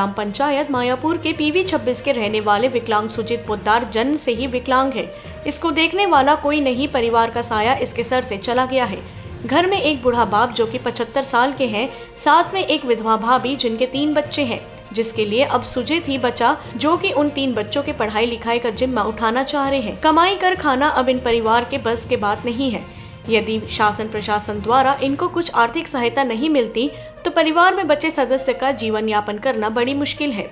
ग्राम पंचायत मायापुर के PV 26 के रहने वाले विकलांग सुजीत पोद्दार जन्म से ही विकलांग है। इसको देखने वाला कोई नहीं, परिवार का साया इसके सर से चला गया है। घर में एक बूढ़ा बाप जो कि 75 साल के हैं, साथ में एक विधवा भाभी जिनके 3 बच्चे हैं, जिसके लिए अब सुजीत ही बचा, जो कि उन 3 बच्चों के पढ़ाई लिखाई का जिम्मा उठाना चाह रहे हैं। कमाई कर खाना अब इन परिवार के बस के बात नहीं है। यदि शासन प्रशासन द्वारा इनको कुछ आर्थिक सहायता नहीं मिलती तो परिवार में बचे सदस्य का जीवन यापन करना बड़ी मुश्किल है।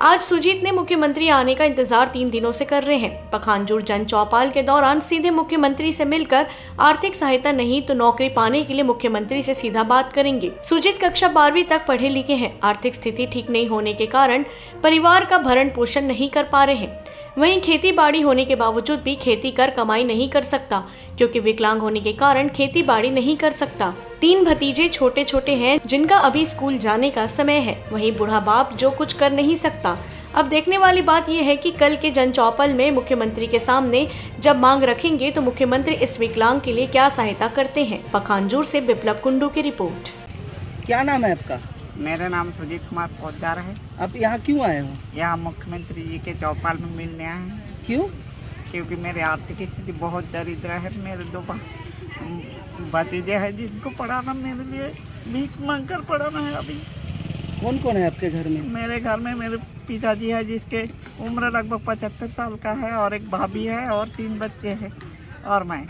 आज सुजीत ने मुख्यमंत्री आने का इंतजार 3 दिनों से कर रहे हैं। पखानजूर जन चौपाल के दौरान सीधे मुख्यमंत्री से मिलकर आर्थिक सहायता नहीं तो नौकरी पाने के लिए मुख्यमंत्री से सीधा बात करेंगे। सुजीत कक्षा 12वीं तक पढ़े लिखे हैं। आर्थिक स्थिति ठीक नहीं होने के कारण परिवार का भरण पोषण नहीं कर पा रहे हैं। वहीं खेती बाड़ी होने के बावजूद भी खेती कर कमाई नहीं कर सकता, क्योंकि विकलांग होने के कारण खेती बाड़ी नहीं कर सकता। 3 भतीजे छोटे छोटे हैं जिनका अभी स्कूल जाने का समय है। वहीं बूढ़ा बाप जो कुछ कर नहीं सकता। अब देखने वाली बात यह है कि कल के जन चौपाल में मुख्यमंत्री के सामने जब मांग रखेंगे तो मुख्यमंत्री इस विकलांग के लिए क्या सहायता करते हैं। पखानजूर से बिप्लब कुंडू की रिपोर्ट। क्या नाम है आपका? मेरा नाम सुजीत कुमार पोद्दार है। आप यहाँ क्यों आए हो? यहाँ मुख्यमंत्री जी के चौपाल में मिलने आए हैं। क्यों? क्योंकि मेरी आर्थिक स्थिति बहुत दरिद्र है। मेरे 2 भतीजे हैं जिनको पढ़ाना मेरे लिए भीख मांग कर पढ़ाना है। अभी कौन कौन है आपके घर में? मेरे घर में मेरे पिताजी है जिसके उम्र लगभग 75 साल का है, और एक भाभी है और 3 बच्चे हैं, और मैं।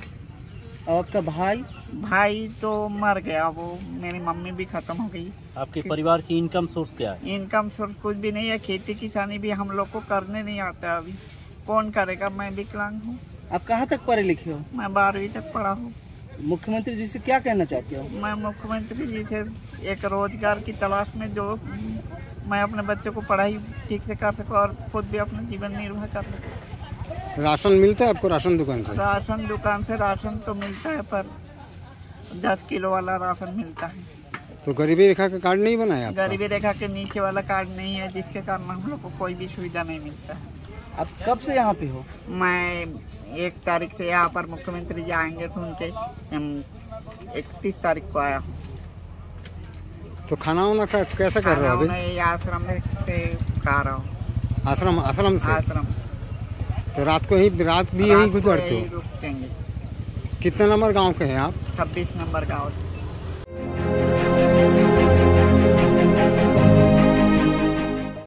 और आपका भाई तो मर गया, वो मेरी मम्मी भी खत्म हो गई। आपके परिवार की इनकम सोर्स क्या है? इनकम सोर्स कुछ भी नहीं है। खेती किसानी भी हम लोग को करने नहीं आता। अभी कौन करेगा? मैं विकलांग हूँ। आप कहाँ तक पढ़े लिखे हो? मैं 12वीं तक पढ़ा हूँ। मुख्यमंत्री जी से क्या कहना चाहते हो? मैं मुख्यमंत्री जी से एक रोजगार की तलाश में, जो मैं अपने बच्चों को पढ़ाई ठीक से कर सकूँ और खुद भी अपना जीवन निर्वाह कर सकूँ। राशन मिलता है आपको? राशन दुकान से? राशन दुकान से राशन तो मिलता है, पर 10 किलो वाला राशन मिलता है। तो गरीबी रेखा का कार्ड नहीं बनाया आपका? गरीबी रेखा के नीचे वाला कार्ड नहीं है, जिसके कारण हम लोग को कोई भी सुविधा नहीं मिलता है। आप कब से यहाँ पे हो? मैं 1 तारीख से यहाँ पर मुख्यमंत्री जी आएंगे तो उनके 31 तारीख को आया हूँ। तो खाना वाना कैसा कर रहे हो अभी? आश्रम से खा रहा हूँ। आश्रम से? आश्रम। तो रात भी यहीं गुजरते हो? रुकेंगे। कितने नंबर गांव के हैं आप? 26 नंबर गाँव।